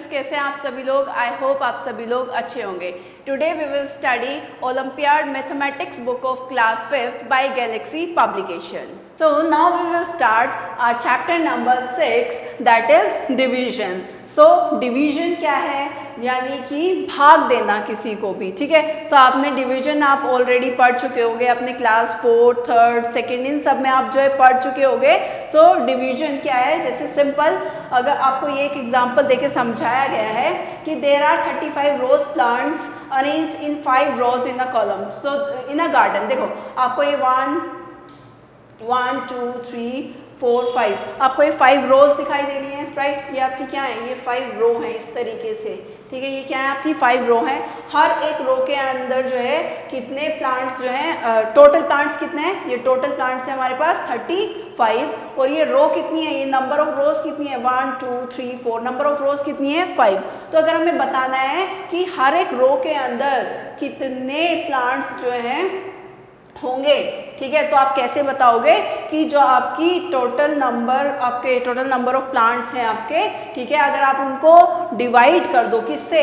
Students, कैसे हैं आप सभी लोग? आई होप आप सभी लोग अच्छे होंगे। Today we will study Olympiad mathematics book of class 5th by Galaxy publication. So now we will start our chapter number 6, that is division. So division क्या है? यानी कि भाग देना किसी को भी, ठीक है। So आपने division आप ऑलरेडी पढ़ चुके होंगे अपने क्लास 4, 3rd, 2nd इन सब में आप जो है पढ़ चुके होंगे। So division क्या है? जैसे सिंपल अगर आपको ये एक एग्जांपल देके समझाया गया है कि there are 35 rose plants arranged in 5 rows in a column. So in a garden, देखो आपको ये 1 2 3 4 5 आपको ये 5 रोज दिखाई दे रही है, राइट। ये आपकी क्या है? ये 5 रो है इस तरीके से, ठीक है। ये क्या है? आपकी 5 रो है। हर एक रो के अंदर जो है कितने प्लांट्स जो है, टोटल प्लांट्स कितने हैं? ये टोटल प्लांट्स है हमारे पास 35 और ये रो कितनी है? ये नंबर ऑफ रोज कितनी है? 1 2 3 4 नंबर ऑफ रोज कितनी है? 5। तो अगर हमें बताना है कि हर एक रो के अंदर कितने प्लांट्स जो हैं होंगे, ठीक है, तो आप कैसे बताओगे कि जो आपकी टोटल नंबर ऑफ प्लांट्स हैं आपके, ठीक है, अगर आप उनको डिवाइड कर दो किससे?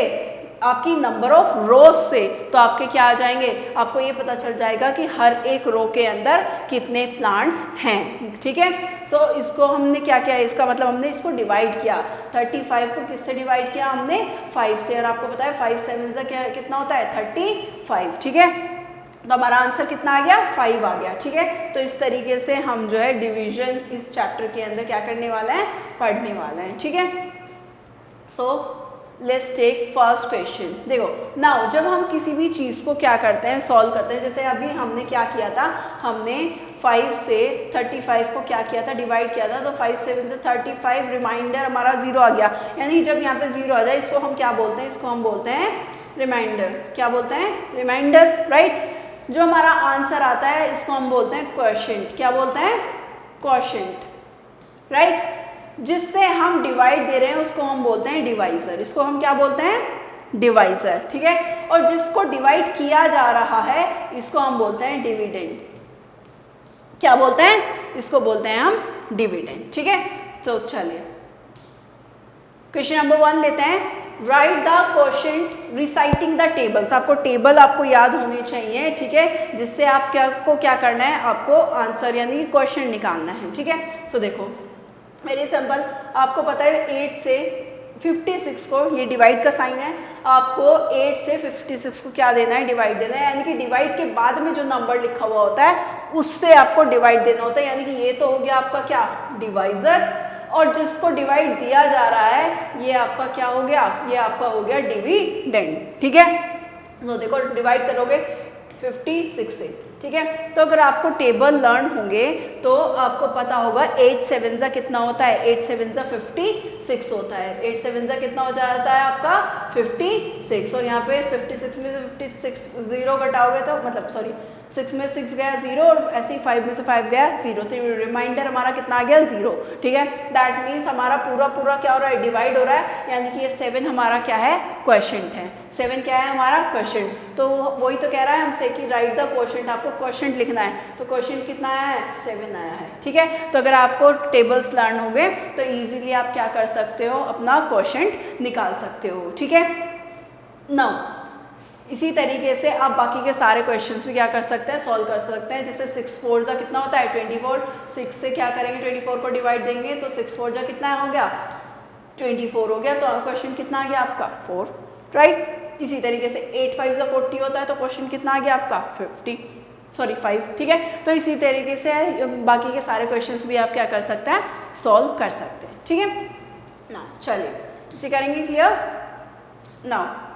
आपकी नंबर ऑफ रोज से, तो आपके क्या आ जाएंगे? आपको ये पता चल जाएगा कि हर एक रो के अंदर कितने प्लांट्स हैं, ठीक है। सो इसको हमने क्या किया? इसका मतलब हमने इसको डिवाइड किया। 35 को किससे डिवाइड किया? हमने 5 से। और आपको पता है 5 7 से क्या कितना होता है? 35, ठीक है। तो हमारा आंसर कितना आ गया? 5 आ गया, ठीक है। तो इस तरीके से हम जो है डिवीजन इस चैप्टर के अंदर क्या करने वाला है? पढ़ने वाला है, ठीक है। So let's take first question. देखो नाउ जब हम किसी भी चीज़ को क्या करते हैं? सॉल्व करते हैं। जैसे अभी हमने क्या किया था? हमने 5 से 35 को क्या किया था? डिवाइड किया था। तो 5 7 से 35 रिमाइंडर हमारा 0 आ गया। यानी जब यहाँ पे 0 आ जाए इसको हम क्या बोलते हैं? इसको हम बोलते हैं रिमाइंडर। क्या बोलते हैं? Reminder, right. जो हमारा आंसर आता है इसको हम बोलते हैं क्वोशिएंट। क्या बोलते हैं? Quotient, right. जिससे हम डिवाइड दे रहे हैं उसको हम बोलते हैं डिवाइजर। इसको हम क्या बोलते हैं? डिवाइजर, ठीक है। और जिसको डिवाइड किया जा रहा है इसको हम बोलते हैं डिविडेंड। क्या बोलते हैं? इसको बोलते हैं हम डिविडेंड, ठीक है। तो चलिए क्वेश्चन नंबर 1 लेते हैं। Right the quotient reciting the tables. आपको टेबल आपको याद होने चाहिए, ठीक है, जिससे आप क्या करना है? आपको आंसर यानी कि क्वोशिएंट निकालना है, ठीक है। सो देखो वेरी सिंपल, आपको पता है 8 से 56 को, ये डिवाइड का साइन है, आपको 8 से 56 को क्या देना है? डिवाइड देना है। यानी कि डिवाइड के बाद में जो नंबर लिखा हुआ होता है उससे आपको डिवाइड देना होता है। यानी कि ये तो हो गया आपका क्या? डिवाइजर। और जिसको डिवाइड दिया जा रहा है ये आपका क्या हो गया? ये आपका हो गया डिविडेंड, ठीक है। तो देखो डिवाइड करोगे 56 से, ठीक है। तो अगर आपको टेबल लर्न होंगे तो आपको पता होगा 8 7 जा कितना होता है? 8 7 जा 56 होता है। 8 7 जा कितना हो जाता है आपका? 56। और यहाँ पे 56 में से 56 0 घटाओगे तो मतलब 6 में 6 गया 0 और ऐसे ही 5 में से 5 गया 0। तो रिमाइंडर हमारा कितना आ गया? 0, ठीक है। दैट मीन्स हमारा पूरा क्या हो रहा है? डिवाइड हो रहा है। यानी कि ये 7 हमारा क्या है? क्वोशिएंट है। 7 क्या है हमारा? क्वोशिएंट। तो वही तो कह रहा है हमसे कि राइट द क्वोशिएंट। आपको क्वोशिएंट लिखना है। तो क्वोशिएंट कितना आया है? 7 आया है, ठीक है। तो अगर आपको टेबल्स लर्न हो गए तो ईजिली आप क्या कर सकते हो? अपना क्वोशिएंट निकाल सकते हो, ठीक है। नाउ इसी तरीके से आप बाकी के सारे क्वेश्चंस भी क्या कर सकते हैं? सॉल्व कर सकते हैं। जैसे 6 4 जा कितना होता है? 24। 6 से क्या करेंगे? 24 को डिवाइड देंगे तो 6 4 जा कितना हो गया? 24 हो गया। तो क्वेश्चन कितना आ गया आपका? 4, राइट। इसी तरीके से 8 5 जा 40 होता है तो क्वेश्चन कितना आ गया आपका? 5, ठीक है। तो इसी तरीके से बाकी के सारे क्वेश्चंस भी आप क्या कर सकते हैं? सॉल्व कर सकते हैं, ठीक है ना। चलिए इसे करेंगे क्लियर। नाउ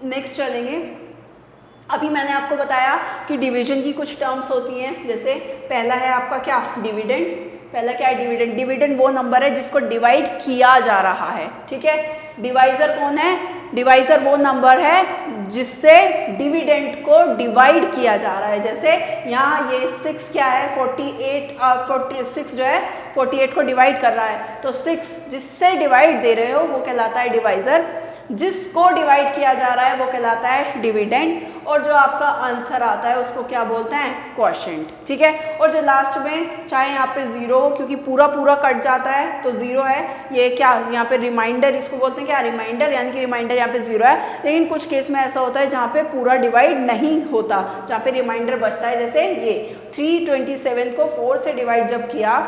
नेक्स्ट चलेंगे। अभी मैंने आपको बताया कि डिवीजन की कुछ टर्म्स होती हैं। जैसे पहला है आपका क्या? डिविडेंड। पहला क्या है? डिविडेंड। डिविडेंड वो नंबर है जिसको डिवाइड किया जा रहा है, ठीक है। डिवाइजर कौन है? डिवाइजर वो नंबर है जिससे डिविडेंड को डिवाइड किया जा रहा है। जैसे यहाँ ये 6 क्या है? 46 जो है 48 को डिवाइड कर रहा है। तो 6 जिससे डिवाइड दे रहे हो वो कहलाता है डिवाइजर। जिसको डिवाइड किया जा रहा है वो कहलाता है डिविडेंड, और जो आपका आंसर आता है उसको क्या बोलते हैं, क्वोशिएंट, ठीक है। और जो लास्ट में चाहे यहाँ पे जीरो हो, क्योंकि पूरा पूरा कट जाता है तो जीरो है, ये क्या यहाँ पे रिमाइंडर, इसको बोलते हैं क्या, रिमाइंडर, यानी कि रिमाइंडर यहाँ पे जीरो है। लेकिन कुछ केस में ऐसा होता है जहाँ पे पूरा डिवाइड नहीं होता, जहाँ पे रिमाइंडर बचता है, जैसे ये 327 को 4 से डिवाइड जब किया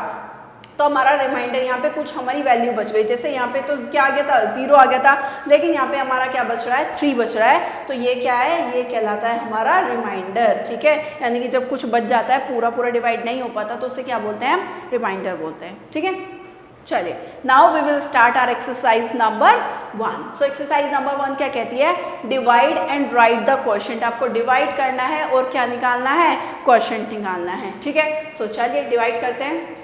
तो हमारा रिमाइंडर यहाँ पे कुछ हमारी वैल्यू बच गई, जैसे यहाँ पे तो क्या आ गया था, जीरो आ गया था, लेकिन यहाँ पे हमारा क्या बच रहा है, 3 बच रहा है, तो ये क्या है, ये कहलाता है हमारा रिमाइंडर, ठीक है। यानी कि जब कुछ बच जाता है, पूरा पूरा डिवाइड नहीं हो पाता, तो उसे क्या बोलते हैं, रिमाइंडर बोलते हैं, ठीक है। चलिए, now we will start our exercise number 1। So exercise number 1 क्या कहती है, divide and write the quotient. आपको डिवाइड करना है और क्या निकालना है, क्वोशिएंट निकालना है, ठीक है। सो चलिए डिवाइड करते हैं।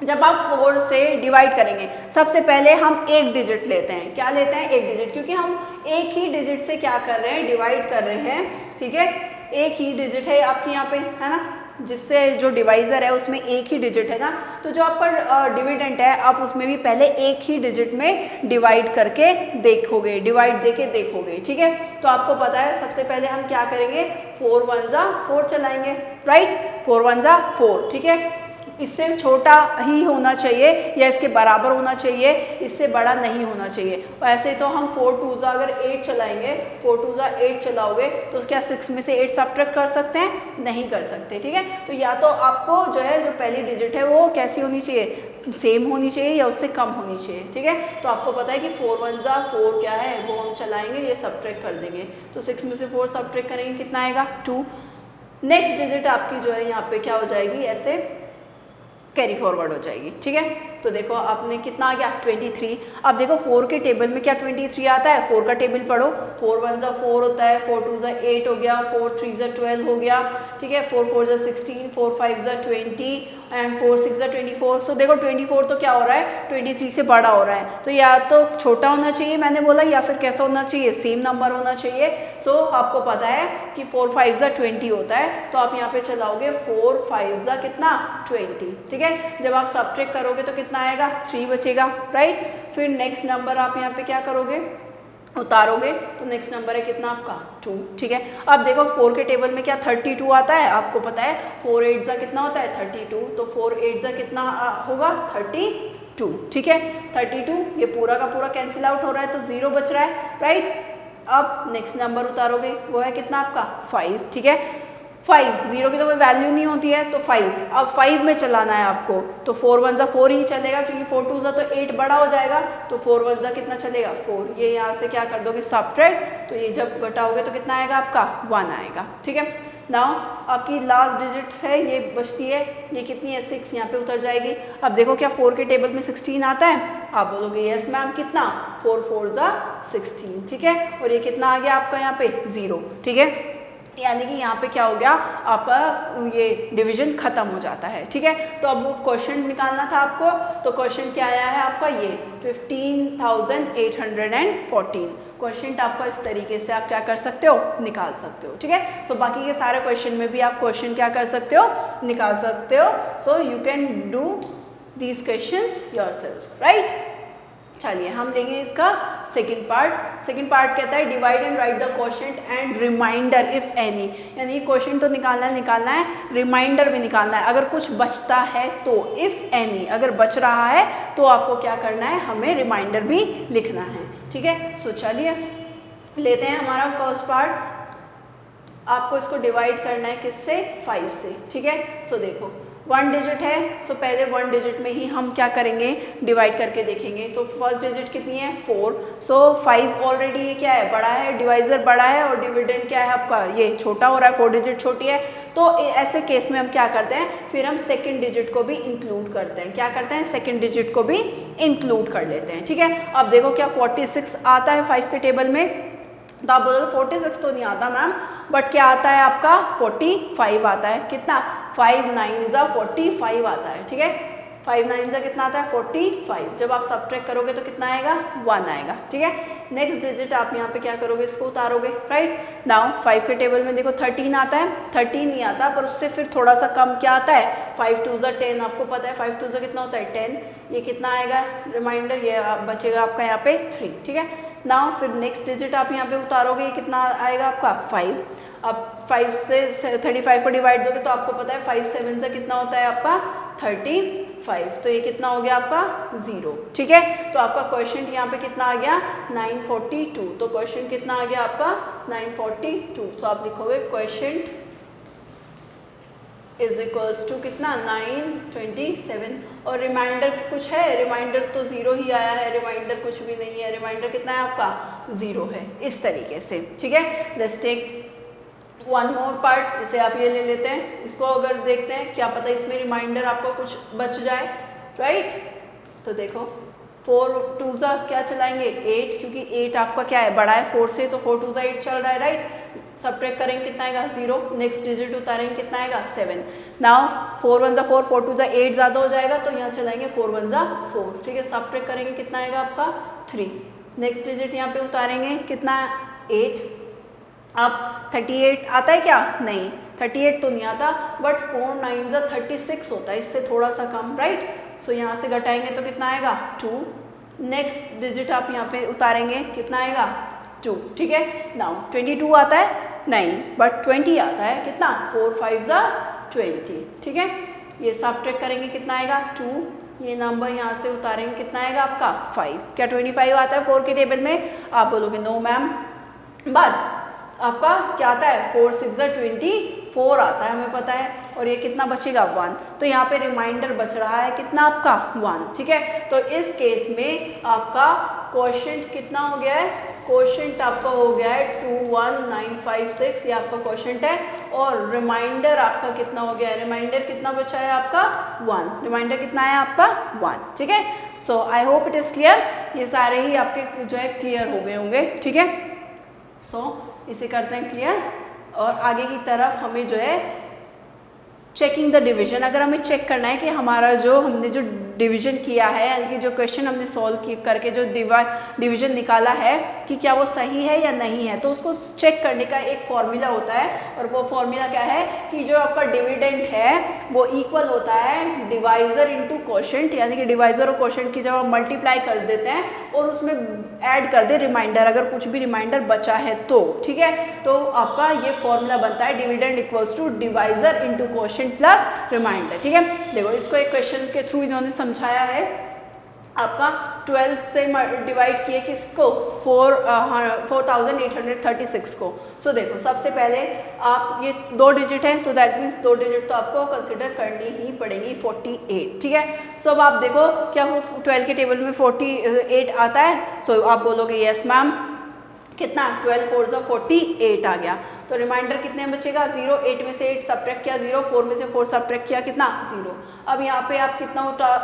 जब आप 4 से डिवाइड करेंगे, सबसे पहले हम एक डिजिट लेते हैं, क्या लेते हैं, एक डिजिट, क्योंकि हम एक ही डिजिट से क्या कर रहे हैं, डिवाइड कर रहे हैं, ठीक है। एक ही डिजिट है आपके यहाँ पे, है ना, जिससे जो डिवाइजर है उसमें एक ही डिजिट है ना, तो जो आपका डिविडेंट है आप उसमें भी पहले एक ही डिजिट में डिवाइड करके देखोगे, डिवाइड देके देखोगे, ठीक है। तो आपको पता है सबसे पहले हम क्या करेंगे, 4 1 जा 4 चलाएंगे, राइट, 4 1 जा 4, ठीक है। इससे छोटा ही होना चाहिए या इसके बराबर होना चाहिए, इससे बड़ा नहीं होना चाहिए। ऐसे तो हम 4 2 जा अगर 8 चलाएंगे, 4 2 जा 8 चलाओगे तो क्या 6 में से 8 सब्ट्रैक्ट कर सकते हैं, नहीं कर सकते, ठीक है। तो या तो आपको जो है जो पहली डिजिट है वो कैसी होनी चाहिए, सेम होनी चाहिए या उससे कम होनी चाहिए, ठीक है। तो आपको पता है कि 4 1 जा 4 क्या है, वो हम चलाएंगे, ये सब्ट्रैक्ट कर देंगे, तो 6 में से 4 सब्ट्रैक्ट करेंगे, कितना आएगा, 2। नेक्स्ट डिजिट आपकी जो है यहाँ पे क्या हो जाएगी, ऐसे कैरी फॉरवर्ड हो जाएगी, ठीक है। तो देखो आपने कितना आ गया, 23। अब देखो 4 के टेबल में क्या 23 आता है, 4 का टेबल पढ़ो, 4 1 जा 4 होता है, 4 2 जा 8 हो गया, 4 3 जा 12 हो गया, ठीक है, 4 4 जा 16, 4 5 जा 20 एंड 4 6 जा 24। सो देखो 24 तो क्या हो रहा है, 23 से बड़ा हो रहा है, तो या तो छोटा होना चाहिए मैंने बोला, या फिर कैसा होना चाहिए, सेम नंबर होना चाहिए। सो आपको पता है कि 4 5 जा 20 होता है, तो आप यहाँ पे चलाओगे 4 5 जा कितना, 20, ठीक है। जब आप सब्ट्रैक्ट करोगे तो कितना आएगा, 3 बचेगा, राइट। फिर नेक्स्ट नंबर आप यहाँ पे क्या करोगे, उतारोगे, तो नेक्स्ट नंबर है कितना आपका, 2, ठीक है। अब देखो 4 के टेबल में क्या 32 आता है, आपको पता है 4 8 जा कितना होता है, 32, तो 4 8 जा कितना होगा, 32, ठीक है। 32 ये पूरा का पूरा कैंसिल आउट हो रहा है, तो 0 बच रहा है, राइट। अब नेक्स्ट नंबर उतारोगे, वो है कितना आपका, 5, ठीक है। 5, 0 की तो कोई वैल्यू नहीं होती है, तो 5, अब 5 में चलाना है आपको, तो 4 1 जा 4 ही चलेगा, क्योंकि 4 2 जा तो 8 बड़ा हो जाएगा, तो 4 1 जा कितना चलेगा, 4। ये यहाँ से क्या कर दोगे, सब्ट्रैक्ट, तो ये जब घटाओगे तो कितना आएगा आपका, 1 आएगा, ठीक है। नाउ आपकी लास्ट डिजिट है, ये बचती है, ये कितनी है, 6, यहाँ पे उतर जाएगी। अब देखो क्या 4 के टेबल में 16 आता है, आप बोलोगे यस मैम, कितना, 4 4 जा 16, ठीक है। और ये कितना आ गया आपका यहाँ पे, 0, ठीक है। यानी कि यहाँ पे क्या हो गया आपका, ये डिवीजन खत्म हो जाता है, ठीक है। तो अब वो क्वेश्चन निकालना था आपको, तो क्वेश्चन क्या आया है आपका, ये 15,814। क्वेश्चन आपका इस तरीके से आप क्या कर सकते हो, निकाल सकते हो, ठीक है। सो बाकी के सारे क्वेश्चन में भी आप क्वेश्चन क्या कर सकते हो, निकाल सकते हो। So you can do these questions yourself, right. चलिए हम लेंगे इसका सेकंड पार्ट। सेकंड पार्ट कहता है divide and write the quotient and reminder if any, यानी क्वोशिएंट तो निकालना है, रिमाइंडर भी निकालना है, अगर कुछ बचता है तो, इफ एनी अगर बच रहा है तो आपको क्या करना है, हमें रिमाइंडर भी लिखना है, ठीक है। सो चलिए लेते हैं हमारा फर्स्ट पार्ट। आपको इसको डिवाइड करना है किससे, 5 से, ठीक है। सो देखो 1 डिजिट है, सो पहले 1 डिजिट में ही हम क्या करेंगे, डिवाइड करके देखेंगे। तो फर्स्ट डिजिट कितनी है, 4, सो 5 ऑलरेडी ये क्या है, बड़ा है, डिवाइजर बड़ा है, और डिविडेंड क्या है आपका, ये छोटा हो रहा है, 4 डिजिट छोटी है। तो ऐसे केस में हम क्या करते हैं, फिर हम सेकंड डिजिट को भी इंक्लूड करते हैं, क्या करते हैं, सेकंड डिजिट को भी इंक्लूड कर लेते हैं, ठीक है। अब देखो क्या 46 आता है 5 के टेबल में, तो आप बोलोगे 46 तो नहीं आता मैम, बट क्या आता है आपका, 45 आता है, कितना, 5 9 जा 45 आता है, ठीक है। 5 9 जा कितना आता है, 45। जब आप सब्ट्रैक्ट करोगे तो कितना आएगा, 1 आएगा, ठीक है। नेक्स्ट डिजिट आप यहाँ पे क्या करोगे, इसको उतारोगे, राइट। नाउ 5 के टेबल में देखो 13 आता है, 13 नहीं आता, पर उससे फिर थोड़ा सा कम क्या आता है, 5 2 जा 10, आपको पता है 5 2 जा कितना होता है, 10। ये कितना आएगा रिमाइंडर, ये बचेगा आपका यहाँ पे 3, ठीक है। नाउ फिर नेक्स्ट डिजिट आप यहाँ पे उतारोगे, ये कितना आएगा आपका 5। अब 5 से 35 को डिवाइड दोगे तो आपको पता है 5 7 से कितना होता है आपका 35, तो ये कितना हो गया आपका 0, ठीक है। तो आपका क्वेश्चन यहाँ पे कितना आ गया 942, तो क्वेश्चन कितना आ गया आपका 942। तो आप लिखोगे क्वेश्चन इज इक्वल्स टू कितना 927। और रिमाइंडर कुछ है, रिमाइंडर तो 0 ही आया है, रिमाइंडर कुछ भी नहीं है, रिमाइंडर कितना है आपका 0 है, इस तरीके से, ठीक है। Let's take one more part, जिसे आप ये ले लेते हैं, इसको अगर देखते हैं क्या पता इसमें रिमाइंडर आपको कुछ बच जाए, राइट। तो देखो 4 2 क्या चलाएंगे 8, क्योंकि 8 आपका क्या है बड़ा है 4 से, तो 4 2 8 चल रहा है, राइट। सब्ट्रैक्ट करेंगे कितना आएगा 0, नेक्स्ट डिजिट उतारेंगे कितना आएगा 7। नाउ 4 1 4 4 2 8 ज़्यादा हो जाएगा, तो यहाँ चलाएंगे 4 1 4, ठीक है। सब्ट्रैक्ट करेंगे कितना आएगा आपका 3, नेक्स्ट डिजिट यहाँ पे उतारेंगे कितना 8। अब 38 आता है क्या, नहीं 38 तो नहीं आता, बट 4 9 36 होता है, इससे थोड़ा सा कम, राइट। सो यहाँ से घटाएंगे तो कितना आएगा 2, नेक्स्ट डिजिट आप यहाँ पे उतारेंगे कितना आएगा 2, ठीक है। नाउ 22 आता है नहीं, बट 20 आता है, कितना 4 5 20, ठीक है। ये सब्ट्रैक्ट करेंगे कितना आएगा 2, ये नंबर यहाँ से उतारेंगे कितना आएगा आपका 5। क्या 25 आता है 4 के टेबल में, आप बोलोगे नो मैम, बट आपका क्या आता है 4 6 24 आता है, हमें पता है। और ये कितना बचेगा 1, तो यहाँ पे रिमाइंडर बच रहा है कितना आपका 1, ठीक है। तो इस केस में आपका क्वोशिएंट कितना हो गया है, क्वोशिएंट आपका हो गया है 21956, ये आपका क्वोशिएंट है। और रिमाइंडर आपका कितना हो गया है, रिमाइंडर कितना बचा है आपका 1, रिमाइंडर कितना है आपका 1, ठीक है। So I hope it is clear, ये सारे ही आपके जो है क्लियर हो गए होंगे, ठीक है। सो इसे करते हैं क्लियर, और आगे की तरफ हमें जो है चेकिंग द डिवीजन, अगर हमें चेक करना है कि हमारा जो हमने जो डिवीजन किया है, यानी कि जो क्वेश्चन हमने सॉल्व करके जो डिवीजन निकाला है कि क्या वो सही है या नहीं है, तो उसको चेक करने का एक फॉर्मूला होता है। और वो फॉर्मूला क्या है कि जो आपका डिविडेंड है वो इक्वल होता है डिवाइजर इनटू क्वोशिएंट, यानी कि डिवाइजर और क्वोशिएंट की जब आप मल्टीप्लाई कर देते हैं और उसमें ऐड कर दे रिमाइंडर, अगर कुछ भी रिमाइंडर बचा है तो, ठीक है। तो आपका ये फॉर्मूला बनता है dividend equals to divisor into quotient plus reminder, ठीक है। देखो इसको एक क्वेश्चन के थ्रू इन्होंने समझाया है, आपका 12 से डिवाइड किए किसको 4836 को। सो देखो सबसे पहले आप ये 2 डिजिट हैं, तो दैट मीन्स 2 डिजिट तो आपको कंसिडर करनी ही पड़ेगी 48, ठीक है। सो अब आप देखो क्या वो 12 के टेबल में 48 आता है, सो आप बोलोगे यस मैम, कितना 12 4 48 आ गया, तो रिमाइंडर कितने बचेगा 0, 8 में से 8 सब्ट्रैक्ट किया 0, 4 में से 4 सब्ट्रैक्ट किया कितना 0। अब यहाँ पे आप कितना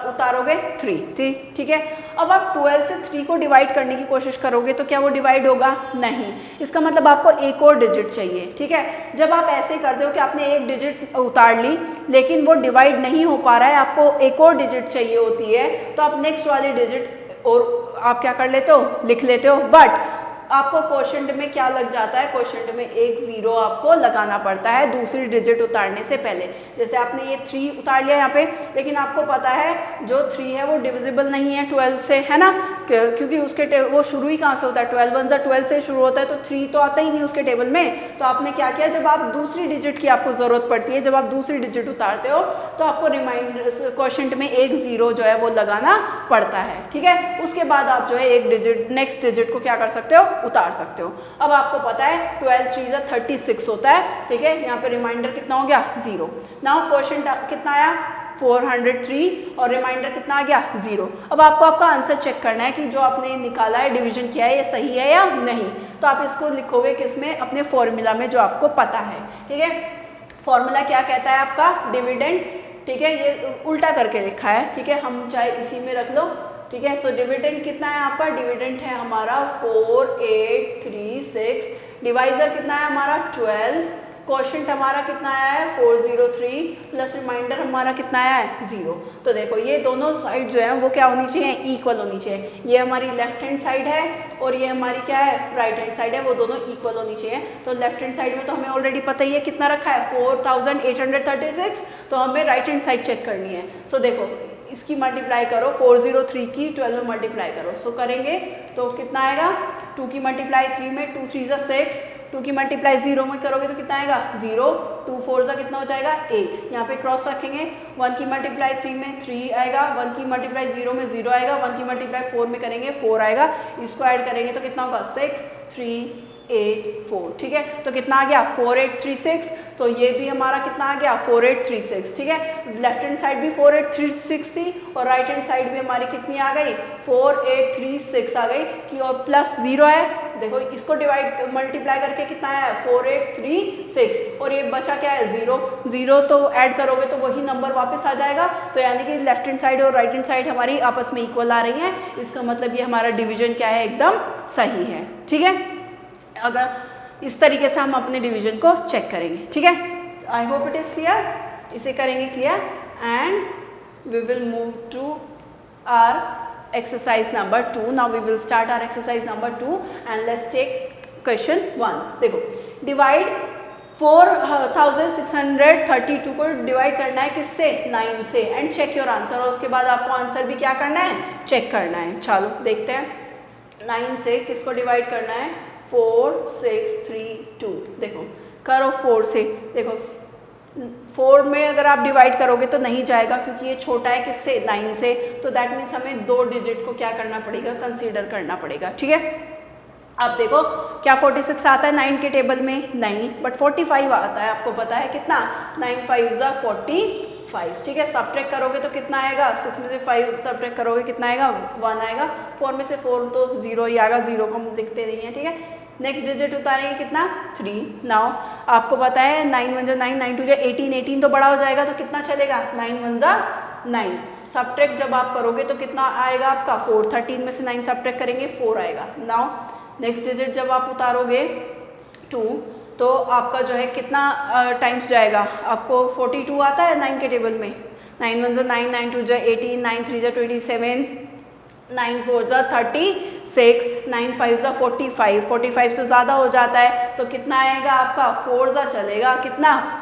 उतारोगे 3, ठीक है। अब आप 12 से 3 को डिवाइड करने की कोशिश करोगे तो क्या वो डिवाइड होगा, नहीं, इसका मतलब आपको एक और डिजिट चाहिए, ठीक है। जब आप ऐसे करते हो कि आपने एक डिजिट उतार ली लेकिन वो डिवाइड नहीं हो पा रहा है, आपको एक और डिजिट चाहिए होती है, तो आप नेक्स्ट वाली डिजिट और आप क्या कर लेते हो, लिख लेते हो, बट आपको क्वोशिएंट में क्या लग जाता है, क्वोशिएंट में एक 0 आपको लगाना पड़ता है दूसरी डिजिट उतारने से पहले। जैसे आपने ये 3 उतार लिया यहाँ पे, लेकिन आपको पता है जो 3 है वो डिविजिबल नहीं है 12 से, है ना, क्योंकि उसके वो शुरू ही कहाँ से होता है 12 1 12 से शुरू होता है, तो 3 तो आता ही नहीं उसके टेबल में। तो आपने क्या किया, जब आप दूसरी डिजिट की आपको ज़रूरत पड़ती है, जब आप दूसरी डिजिट उतारते हो तो आपको रिमाइंडर क्वोशिएंट में एक 0 जो है वो लगाना पड़ता है, ठीक है। उसके बाद आप जो है एक डिजिट नेक्स्ट डिजिट को क्या कर सकते हो, उतार सकते हो। अब आपको पता है 12 3 36 होता है, ठीक है। यहाँ पे रिमाइंडर कितना हो गया 0। नाउ क्वोशिएंट कितना आया 403 और रिमाइंडर कितना आ गया 0। अब आपको आपका आंसर चेक करना है कि जो आपने निकाला है, डिवीजन किया है, ये सही है या नहीं। तो आप इसको लिखोगे किसमें, अपने फॉर्मूला में जो आपको पता है, ठीक है। फॉर्मूला क्या कहता है आपका, डिविडेंड, ठीक है, ये उल्टा करके लिखा है, ठीक है, हम चाहे इसी में रख लो, ठीक है। तो डिविडेंड कितना है आपका, डिविडेंड है हमारा 4836, डिवाइजर कितना है हमारा 12, क्वोशिएंट हमारा कितना आया है 403 प्लस रिमाइंडर हमारा कितना आया है 0। तो देखो ये दोनों साइड जो है वो क्या होनी चाहिए, इक्वल होनी चाहिए। ये हमारी लेफ्ट हैंड साइड है और ये हमारी क्या है राइट हैंड साइड है, वो दोनों इक्वल होनी चाहिए। तो लेफ्ट हैंड साइड में तो हमें ऑलरेडी पता ही है कितना रखा है 4836, तो हमें राइट हैंड साइड चेक करनी है। सो देखो इसकी मल्टीप्लाई करो, 403 की 12 में मल्टीप्लाई करो। सो करेंगे तो कितना आएगा, 2 की मल्टीप्लाई 3 में, 2 3 6, 2 की मल्टीप्लाई 0 में करोगे तो कितना आएगा 0, 2 4 कितना हो जाएगा 8, यहाँ पे क्रॉस रखेंगे। 1 की मल्टीप्लाई 3 में 3 आएगा, 1 की मल्टीप्लाई 0 में 0 आएगा, 1 की मल्टीप्लाई 4 में करेंगे 4 आएगा, इसको ऐड करेंगे तो कितना होगा 6 3 8 4, ठीक है। तो कितना आ गया 4836, तो ये भी हमारा कितना आ गया 4836, ठीक है। लेफ्ट हैंड साइड भी 4836 थी और राइट हैंड साइड भी हमारी कितनी आ गई 4836 आ गई कि और प्लस 0 है। देखो इसको डिवाइड मल्टीप्लाई करके कितना आया 4836 और ये बचा क्या है 0, 0 तो ऐड करोगे तो वही नंबर वापस आ जाएगा। तो यानी कि लेफ्ट हैंड साइड और राइट हैंड साइड हमारी आपस में इक्वल आ रही हैं, इसका मतलब ये हमारा डिवीजन क्या है एकदम सही है, ठीक है। अगर इस तरीके से हम अपने डिवीजन को चेक करेंगे, ठीक है। I hope it is clear, इसे करेंगे clear and we will move to our exercise number 2। Now we will start our exercise number 2 and let's take question 1। देखो डिवाइड 4632 को डिवाइड करना है किससे 9 से एंड चेक योर आंसर, और उसके बाद आपको आंसर भी क्या करना है चेक करना है। चलो देखते हैं 9 से किसको डिवाइड करना है 4632। देखो करो 4 से, देखो 4 में अगर आप डिवाइड करोगे तो नहीं जाएगा क्योंकि ये छोटा है किससे 9 से, तो दैट मीन्स हमें 2 डिजिट को क्या करना पड़ेगा कंसीडर करना पड़ेगा, ठीक है। अब देखो क्या 46 आता है 9 के टेबल में, नहीं, बट 45 आता है, आपको पता है कितना 9 5 ज़ा 45, ठीक है। सब्ट्रैक्ट करोगे तो कितना आएगा 6 में से 5 सब्ट्रैक्ट करोगे कितना आएगा 1 आएगा, 4 में से 4 तो 0 ही आएगा, 0 को हम लिखते नहीं है, ठीक है। नेक्स्ट डिजिट उतारेंगे कितना 3। नाउ आपको पता है 9 1 जा 9, 9 2 जा 18, 18 तो बड़ा हो जाएगा तो कितना चलेगा 9 1 जा 9। सब्ट्रैक्ट जब आप करोगे तो कितना आएगा आपका 4, 13 में से 9 सब्ट्रैक्ट करेंगे 4 आएगा। नाउ नेक्स्ट डिजिट जब आप उतारोगे 2 तो आपका जो है कितना टाइम्स जाएगा, आपको 42 आता है 9 के टेबल में, 9 1 जा 9, 9 2 जा 18, 9 3 जा 27, 9 4 जा 36, 9 5 जा 45, 45 तो ज़्यादा हो जाता है तो कितना आएगा आपका 4 जा चलेगा कितना,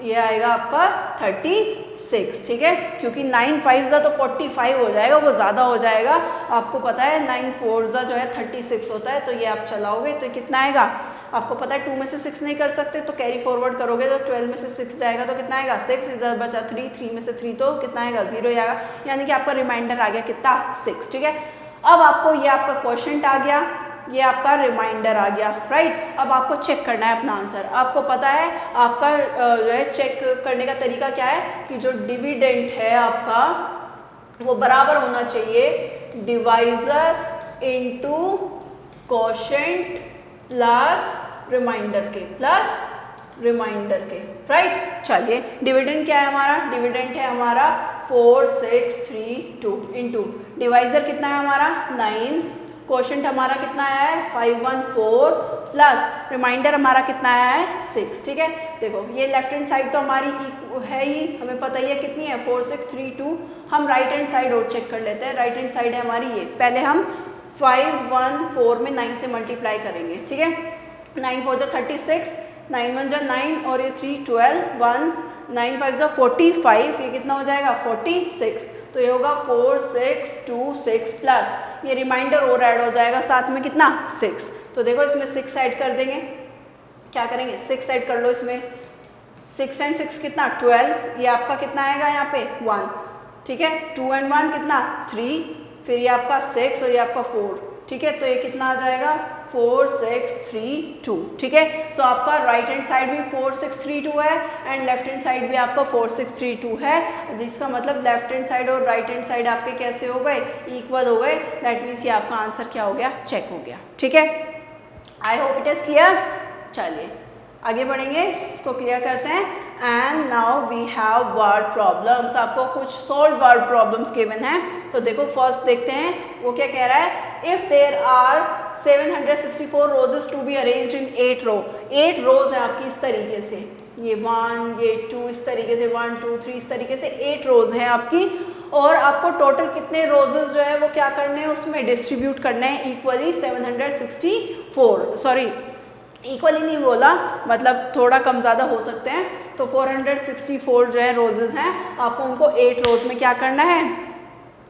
ये आएगा आपका 36, ठीक है। क्योंकि 9 5 जा तो 45 हो जाएगा, वो ज़्यादा हो जाएगा, आपको पता है 9 4 जा जो है 36 होता है, तो ये आप चलाओगे तो कितना आएगा, आपको पता है 2 में से 6 नहीं कर सकते तो कैरी फॉरवर्ड करोगे तो 12 में से 6 जाएगा तो कितना आएगा 6, इधर बचा 3, 3 में से 3 तो कितना आएगा 0 ही आएगा, यानी कि आपका रिमाइंडर आ गया कितना 6, ठीक है। अब आपको ये आपका क्वोशंट आ गया, ये आपका रिमाइंडर आ गया, राइट। अब आपको चेक करना है अपना आंसर, आपको पता है आपका जो है चेक करने का तरीका क्या है कि जो डिविडेंड है आपका वो बराबर होना चाहिए divisor into quotient plus reminder के, राइट। चलिए डिविडेंड क्या है हमारा, डिविडेंड है हमारा 4632 इंटू डिवाइजर कितना है हमारा 9, क्वोशंट हमारा कितना आया है 514 प्लस रिमाइंडर हमारा कितना आया है 6, ठीक है। देखो ये लेफ्ट हैंड साइड तो हमारी है ही, हमें पता ही है कितनी है 4632। हम राइट हैंड साइड और चेक कर लेते हैं, राइट हैंड साइड है हमारी ये, पहले हम 514 में 9 से मल्टीप्लाई करेंगे, ठीक है। 9 4 जा 36, 9 1 जा 9 और ये 3 12, 1 9 5 जा 45, ये कितना हो जाएगा 46, तो ये होगा 4626 प्लस ये रिमाइंडर और ऐड हो जाएगा साथ में कितना 6, तो देखो इसमें 6 ऐड कर देंगे, क्या करेंगे 6 ऐड कर लो इसमें, 6 एंड 6 कितना 12, ये आपका कितना आएगा यहाँ पे 1, ठीक है। 2 एंड 1 कितना 3, फिर ये आपका 6 और ये आपका 4, ठीक है। तो ये कितना आ जाएगा 4632, ठीक है। सो आपका राइट हैंड साइड भी 4632 है एंड लेफ्ट हैंड साइड भी आपका 4632 है, जिसका मतलब लेफ्ट हैंड साइड और राइट हैंड साइड आपके कैसे हो गए इक्वल हो गए, दैट मीन्स ये आपका आंसर क्या हो गया चेक हो गया, ठीक है। I hope it is clear. चलिए आगे बढ़ेंगे, इसको क्लियर करते हैं। And now we have word problems, आपको कुछ सॉल्व वर्ड प्रॉब्लम्स गिवन हैं, तो देखो फर्स्ट देखते हैं वो क्या कह रहा है। If there are 764 roses to be arranged in 8 row, 8 rose है आपकी इस तरीके से, ये 1 ये 2 इस तरीके से 1 2 3 इस तरीके से 8 रोज हैं आपकी, और आपको टोटल कितने रोजेस जो है वो क्या करने हैं उसमें डिस्ट्रीब्यूट करने हैं इक्वली 764, सॉरी इक्वली नहीं बोला, मतलब थोड़ा कम ज़्यादा हो सकते हैं, तो 464 जो है रोजेस हैं, आपको उनको 8 रोज में क्या करना है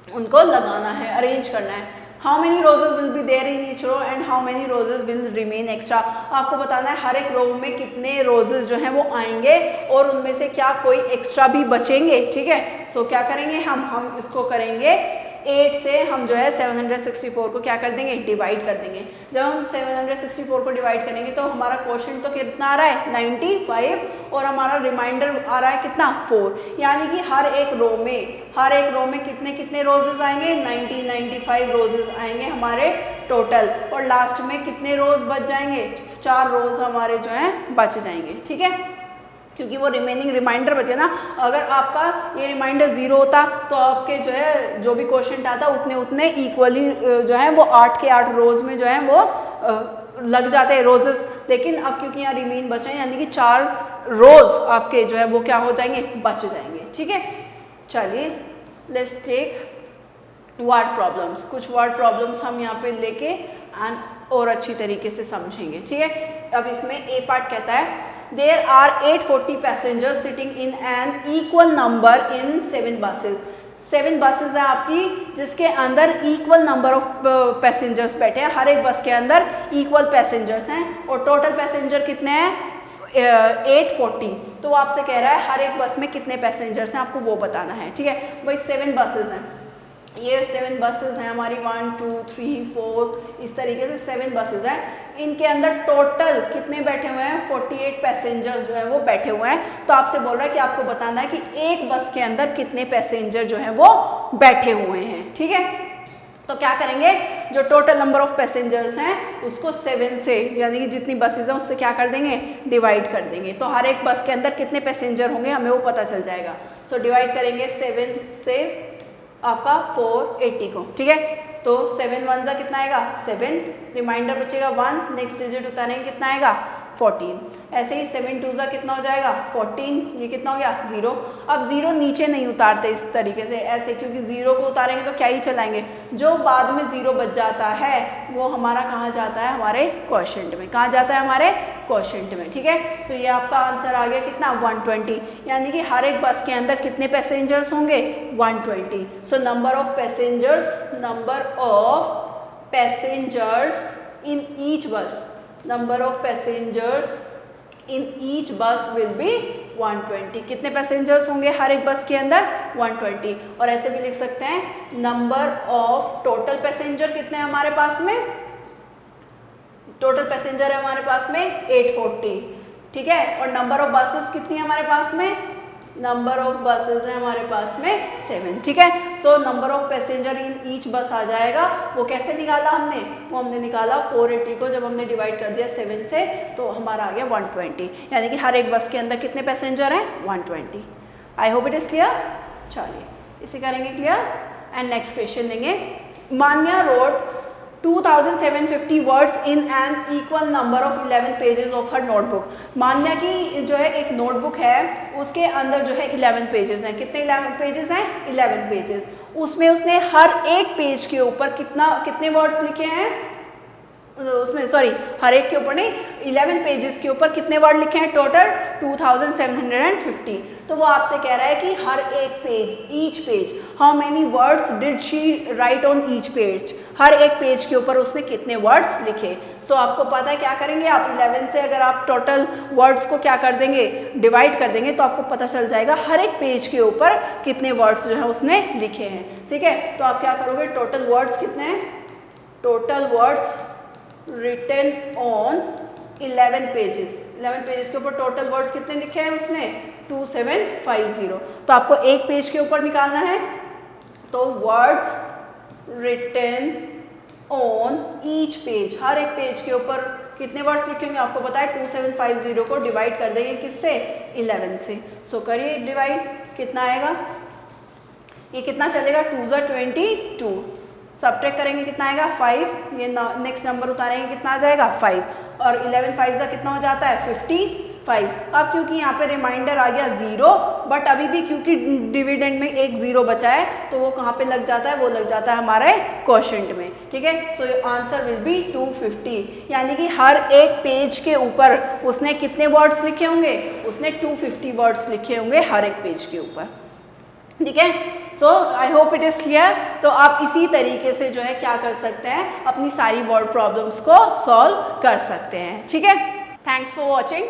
उनको लगाना है, अरेंज करना है। How many roses will be there in each row and how many roses will remain extra. आपको बताना है हर एक रो में कितने रोजेज जो हैं वो आएंगे और उनमें से क्या कोई एक्स्ट्रा भी बचेंगे, ठीक है। सो क्या करेंगे हम इसको करेंगे 8 से हम जो है 764 को क्या कर देंगे, डिवाइड कर देंगे। जब हम 764 को डिवाइड करेंगे तो हमारा क्वोशंट तो कितना आ रहा है 95 और हमारा रिमाइंडर आ रहा है कितना 4, यानी कि हर एक रो में कितने कितने रोजेस आएंगे 95 रोजेस आएंगे हमारे टोटल, और लास्ट में कितने रोज बच जाएंगे 4 रोज हमारे जो हैं बच जाएंगे, ठीक है, क्योंकि वो रिमेनिंग रिमाइंडर बचे ना। अगर आपका ये रिमाइंडर 0 होता तो आपके जो है जो भी क्वोशंट आता उतने इक्वली जो है वो 8 के 8 रोज में जो है वो लग जाते हैं रोजेस, लेकिन अब क्योंकि यहाँ रिमेन बचे हैं यानी कि 4 रोज आपके जो है वो क्या हो जाएंगे, बच जाएंगे, ठीक है। चलिए लेट्स टेक वर्ड प्रॉब्लम्स। कुछ वर्ड प्रॉब्लम्स हम यहाँ पे लेके एंड और अच्छी तरीके से समझेंगे, ठीक है। अब इसमें ए पार्ट कहता है There are 840 passengers sitting in an equal number in 7 buses. 7 buses है आपकी जिसके अंदर इक्वल नंबर ऑफ पैसेंजर्स बैठे हैं, हर एक बस के अंदर इक्वल पैसेंजर्स हैं और टोटल पैसेंजर कितने हैं 840। तो वो आपसे कह रहा है हर एक बस में कितने पैसेंजर्स हैं आपको वो बताना है, ठीक है। भाई 7 बसेज हैं, ये 7 बसेज हैं हमारी 1 2 3 4 इस तरीके से 7 बसेज हैं। इनके अंदर टोटल कितने बैठे हुए हैं 48 पैसेंजर्स जो है वो बैठे हुए हैं। तो आपसे बोल रहा है कि आपको बताना है कि एक बस के अंदर कितने पैसेंजर जो है वो बैठे हुए हैं, ठीक है। तो क्या करेंगे, जो टोटल नंबर ऑफ पैसेंजर्स हैं उसको 7 से यानी कि जितनी बसेज हैं उससे क्या कर देंगे, डिवाइड कर देंगे। तो हर एक बस के अंदर कितने पैसेंजर होंगे हमें वो पता चल जाएगा। सो डिवाइड करेंगे 7 से आपका 480 को, ठीक है। तो 7 1 जा कितना आएगा 7, रिमाइंडर बचेगा 1, नेक्स्ट डिजिट उतारेंगे कितना आएगा 14। ऐसे ही 7 2 जा कितना हो जाएगा 14, ये कितना हो गया 0। अब 0 नीचे नहीं उतारते इस तरीके से ऐसे, क्योंकि 0 को उतारेंगे तो क्या ही चलाएंगे, जो बाद में 0 बच जाता है वो हमारा कहाँ जाता है, हमारे क्वोशंट में। कहाँ जाता है, हमारे क्वोशंट में, ठीक है। तो ये आपका आंसर आ गया कितना 120, यानी कि हर एक बस के अंदर कितने पैसेंजर्स होंगे 120। So number of passengers in each बस, number of passengers in each bus will be 120। कितने पैसेंजर्स होंगे हर एक बस के अंदर 120। और ऐसे भी लिख सकते हैं नंबर ऑफ टोटल पैसेंजर कितने हैं हमारे पास में, टोटल पैसेंजर है हमारे पास में 840, ठीक है। और नंबर ऑफ बसेस कितनी है हमारे पास में, नंबर ऑफ बसेस है हमारे पास में 7, ठीक है। So number of passenger in each बस आ जाएगा। वो कैसे निकाला हमने, वो हमने निकाला 480 को जब हमने डिवाइड कर दिया 7 से तो हमारा आ गया 120, यानी कि हर एक बस के अंदर कितने पैसेंजर हैं 120। I hope it is clear. चलिए इसे करेंगे क्लियर एंड नेक्स्ट क्वेश्चन लेंगे। Manya wrote 2750 words in an equal number of 11 pages of her notebook. Manya की जो है एक नोटबुक है उसके अंदर जो है 11 पेजेस हैं। कितने 11 पेजेस हैं 11 पेजेस। उसमें उसने हर एक पेज के ऊपर कितने वर्ड्स लिखे हैं, उसने सॉरी हर एक के ऊपर नहीं 11 पेजेस के ऊपर कितने वर्ड लिखे हैं टोटल 2750। तो वो आपसे कह रहा है कि हर एक page, each page, how many words did she write on each page, हर एक पेज के ऊपर उसने कितने वर्ड्स लिखे। सो आपको पता है क्या करेंगे आप 11 से अगर आप टोटल वर्ड्स को क्या कर देंगे डिवाइड कर देंगे तो आपको पता चल जाएगा हर एक पेज के ऊपर कितने वर्ड्स जो है उसने लिखे हैं, ठीक है। तो आप क्या करोगे, टोटल वर्ड्स कितने हैं, total words written on 11 pages, 11 pages के ऊपर टोटल वर्ड्स कितने लिखे हैं उसने 2750। तो आपको एक पेज के ऊपर निकालना है, तो words written on each page, हर एक पेज के ऊपर कितने वर्ड्स लिखे होंगे आपको पता है 2750 को डिवाइड कर देंगे किससे 11 से। सो करिए डिवाइड, कितना आएगा, ये कितना चलेगा 2 × 22, सब्ट्रैक्ट करेंगे कितना आएगा 5, ये नेक्स्ट नंबर उतारेंगे कितना आ जाएगा 5, और 11 5 का कितना हो जाता है 55। अब क्योंकि यहाँ पे रिमाइंडर आ गया 0, बट अभी भी क्योंकि डिविडेंड में एक 0 बचा है तो वो कहाँ पे लग जाता है, वो लग जाता है हमारे क्वोशंट में, ठीक है। सो आंसर विल बी 250, यानी कि हर एक पेज के ऊपर उसने कितने वर्ड्स लिखे होंगे, उसने 250 वर्ड्स लिखे होंगे हर एक पेज के ऊपर। ठीक है। So I hope it is clear. तो आप इसी तरीके से जो है क्या कर सकते हैं, अपनी सारी वर्ड प्रॉब्लम्स को सॉल्व कर सकते हैं। ठीक है, थैंक्स फॉर वॉचिंग।